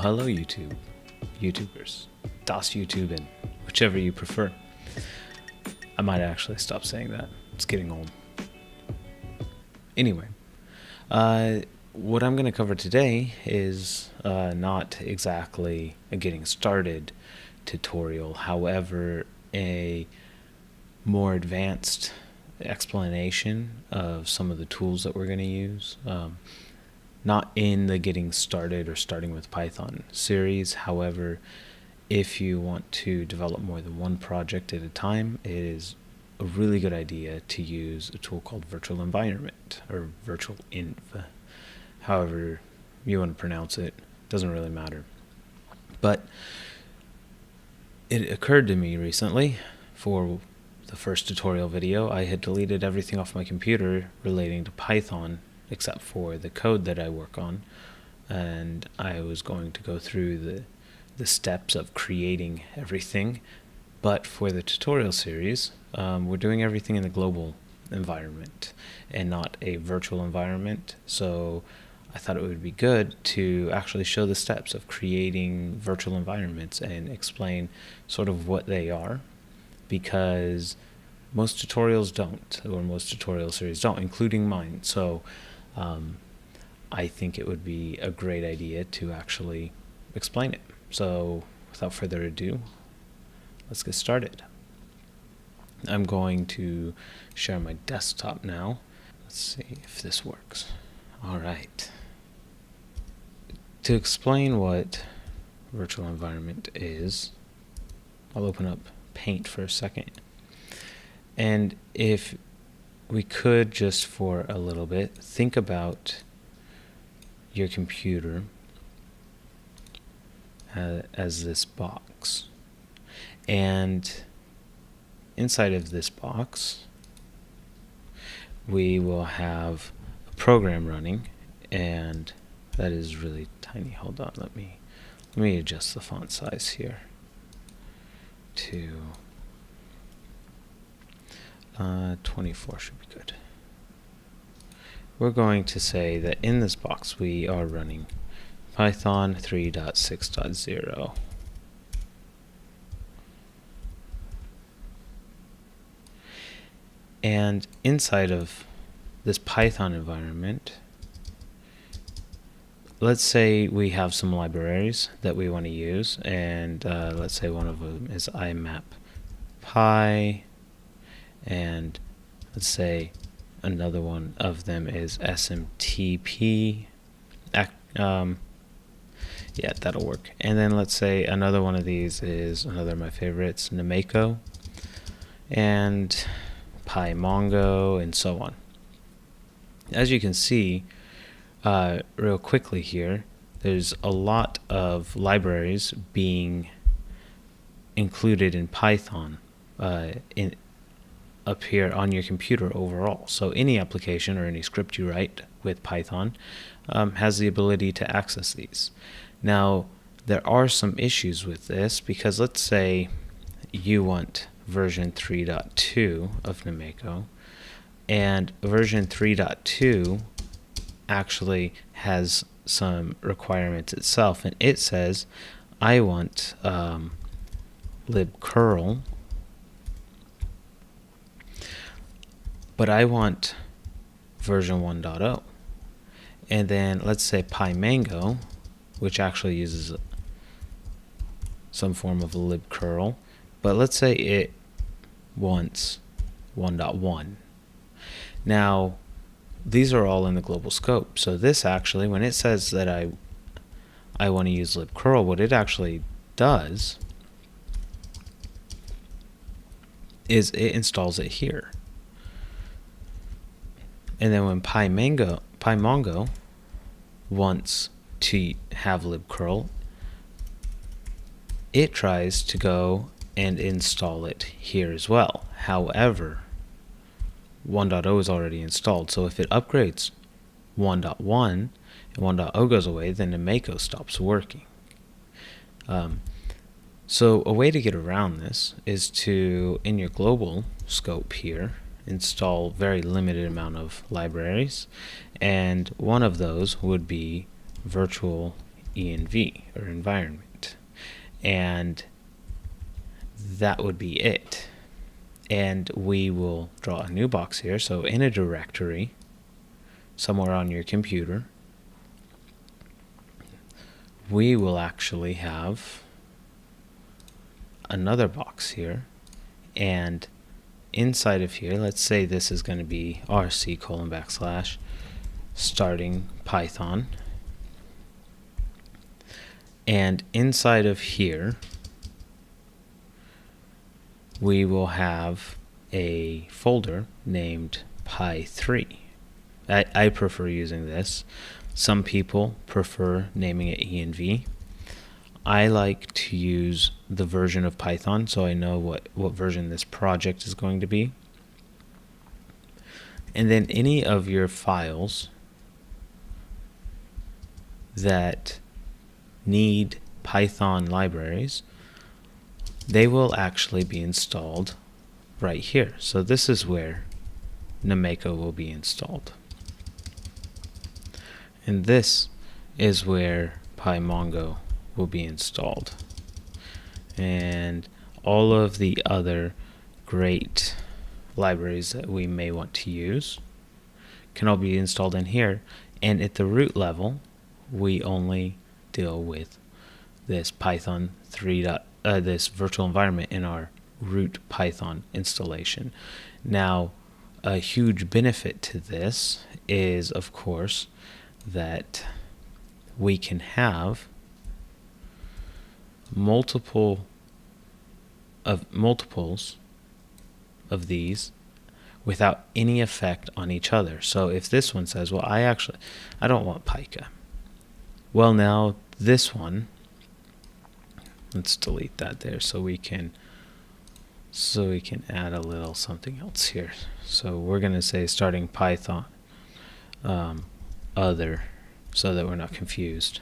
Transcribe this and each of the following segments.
hello YouTubers, Das YouTube, and whichever you prefer. I might actually stop saying that. It's getting old. Anyway, what I'm going to cover today is not exactly a getting started tutorial, however, a more advanced explanation of some of the tools that we're going to use. Not in the getting started or starting with Python series. However, if you want to develop more than one project at a time, it is a really good idea to use a tool called VirtualEnv or VirtualEnv. However you want to pronounce it, doesn't really matter. But it occurred to me recently, for the first tutorial video, I had deleted everything off my computer relating to Python except for the code that I work on, and I was going to go through the steps of creating everything. But for the tutorial series, we're doing everything in a global environment and not a virtual environment. So I thought it would be good to actually show the steps of creating virtual environments and explain sort of what they are, because most tutorials don't, or most tutorial series don't, including mine. So I think it would be a great idea to actually explain it. So without further ado, let's get started. I'm going to share my desktop now. Let's see if this works. All right. To explain what virtual environment is, I'll open up Paint for a second. And if we could just for a little bit think about your computer as this box, and inside of this box we will have a program running, and that is really tiny. Hold on, let me adjust the font size here to 24 should be good. We're going to say that in this box we are running Python 3.6.0. And inside of this Python environment, let's say we have some libraries that we want to use, and let's say one of them is IMAP.py, and let's say another one of them is SMTP. Yeah, that'll work. And then let's say another one of these is another of my favorites, Nmeko, and PyMongo, and so on. As you can see, real quickly here, there's a lot of libraries being included in Python up here on your computer overall. So any application or any script you write with Python has the ability to access these. Now, there are some issues with this, because let's say you want version 3.2 of Nmeko, and version 3.2 actually has some requirements itself, and it says I want libcurl, but I want version 1.0. And then let's say PyMongo, which actually uses some form of a libcurl, but let's say it wants 1.1. Now, these are all in the global scope. So this actually, when it says that I want to use libcurl, what it actually does is it installs it here. And then when PyMongo wants to have libcurl, it tries to go and install it here as well. However, 1.0 is already installed, so if it upgrades 1.1 and 1.0 goes away, then Nmeko stops working. So a way to get around this is to, in your global scope here, install very limited amount of libraries, and one of those would be VirtualEnv. env, or environment. And that would be it. And we will draw a new box here. So in a directory, somewhere on your computer, we will actually have another box here. And inside of here, let's say this is going to be rc:\/ starting Python. And inside of here, we will have a folder named py3. I prefer using this. Some people prefer naming it env. I like to use the version of Python so I know what version this project is going to be. And then any of your files that need Python libraries, they will actually be installed right here. So this is where Nameko will be installed. And this is where PyMongo will be installed. And all of the other great libraries that we may want to use can all be installed in here. And at the root level, we only deal with this Python 3. This virtual environment in our root Python installation. Now, a huge benefit to this is, of course, that we can have multiples of these without any effect on each other. So if this one says, well, I don't want Pica. Well, now this one, let's delete that there so we can add a little something else here. So we're going to say starting Python other, so that we're not confused,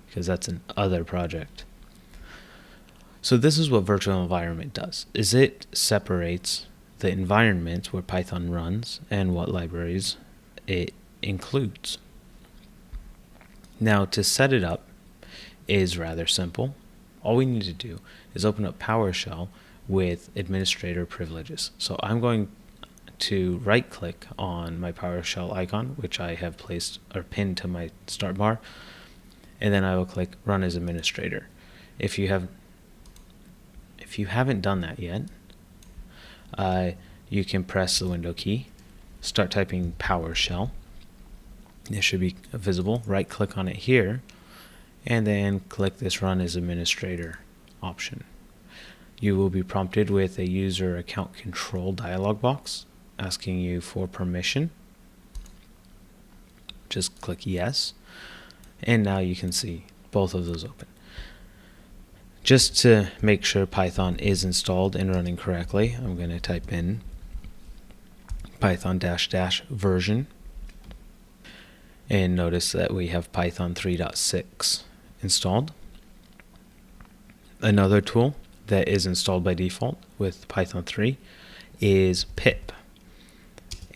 because that's an other project. So this is what virtual environment does, is it separates the environment where Python runs and what libraries it includes. Now, to set it up is rather simple. All we need to do is open up PowerShell with administrator privileges. So I'm going to right click on my PowerShell icon, which I have placed or pinned to my start bar, and then I will click run as administrator. If you haven't done that yet, you can press the window key, start typing PowerShell. It should be visible. Right click on it here, and then click this run as administrator option. You will be prompted with a user account control dialog box asking you for permission. Just click yes, and now you can see both of those open. Just to make sure Python is installed and running correctly, I'm going to type in Python -- version, and notice that we have Python 3.6 installed. Another tool that is installed by default with Python 3 is pip.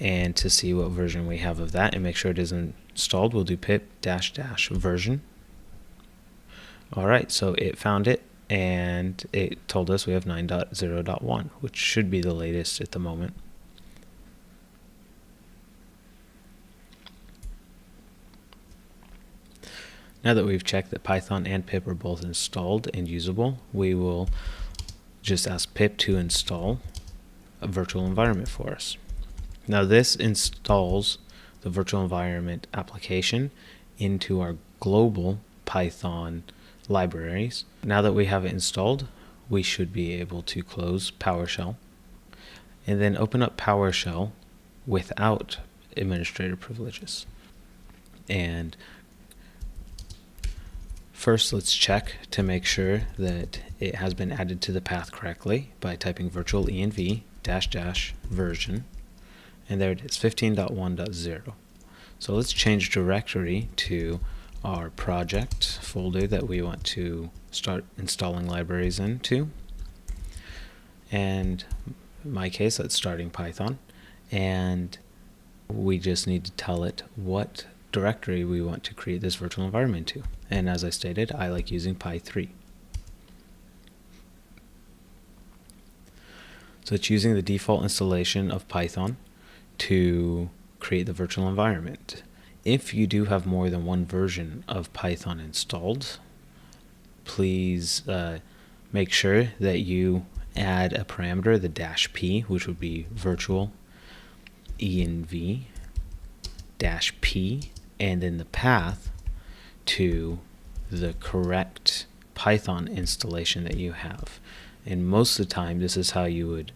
And to see what version we have of that and make sure it is installed, we'll do pip -- version. Alright, so it found it, and it told us we have 9.0.1, which should be the latest at the moment. Now that we've checked that Python and pip are both installed and usable, we will just ask pip to install a virtual environment for us. Now this installs the virtual environment application into our global Python libraries. Now that we have it installed, we should be able to close PowerShell and then open up PowerShell without administrator privileges. And first, let's check to make sure that it has been added to the path correctly by typing VirtualEnv -- version, and there it is, 15.1.0. So let's change directory to our project folder that we want to start installing libraries into. And in my case, that's starting Python, and we just need to tell it what directory we want to create this virtual environment to. And as I stated, I like using Py3. So it's using the default installation of Python to create the virtual environment. If you do have more than one version of Python installed, please make sure that you add a parameter, the -p, which would be virtual env -p, and then the path to the correct Python installation that you have. And most of the time, this is how you would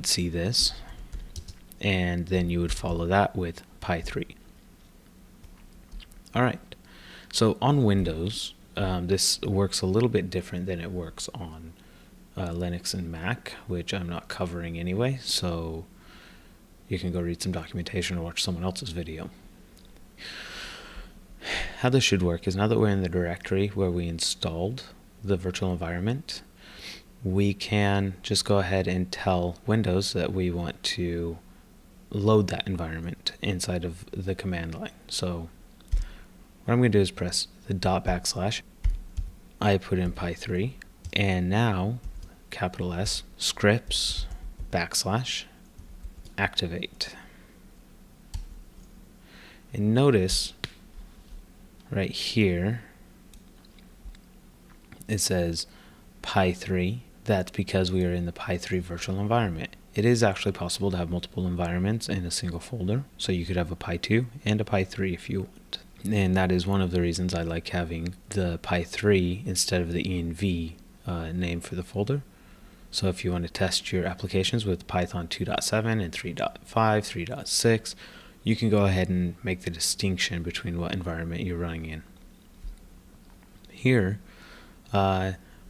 see this, and then you would follow that with Py3. All right. So on Windows, this works a little bit different than it works on Linux and Mac, which I'm not covering anyway. So you can go read some documentation or watch someone else's video. How this should work is, now that we're in the directory where we installed the virtual environment, we can just go ahead and tell Windows that we want to load that environment inside of the command line. So what I'm going to do is press the /. I put in Py3, and now capital S scripts / activate. And notice right here it says Py3. That's because we are in the Py3 virtual environment. It is actually possible to have multiple environments in a single folder, so you could have a Py2 and a Py3 if you want. And that is one of the reasons I like having the Py3 instead of the env name for the folder. So if you want to test your applications with Python 2.7 and 3.5, 3.6, you can go ahead and make the distinction between what environment you're running in. Here,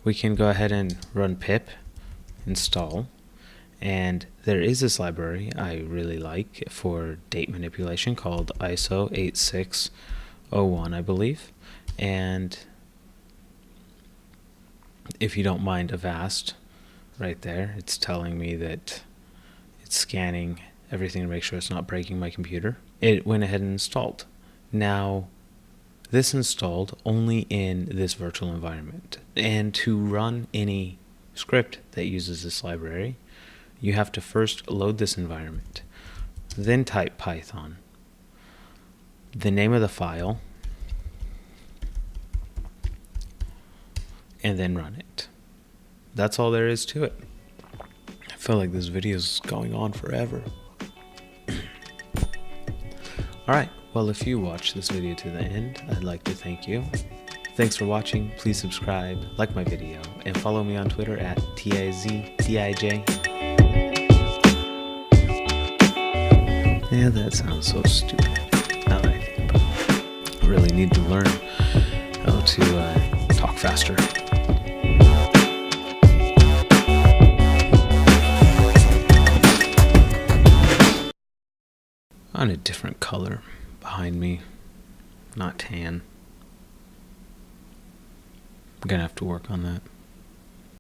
we can go ahead and run pip install, and there is this library I really like for date manipulation called ISO 8601, I believe. And if you don't mind Avast, right there, it's telling me that it's scanning everything to make sure it's not breaking my computer. It went ahead and installed. Now, this installed only in this virtual environment. And to run any script that uses this library, you have to first load this environment, then type Python, the name of the file, and then run it. That's all there is to it. I feel like this video is going on forever. Alright, well, if you watched this video to the end, I'd like to thank you. Thanks for watching. Please subscribe, like my video, and follow me on Twitter at Tazd'ij. Yeah, that sounds so stupid. Now that I think about it. I really need to learn how to talk faster. On a different color behind me, not tan. I'm gonna have to work on that.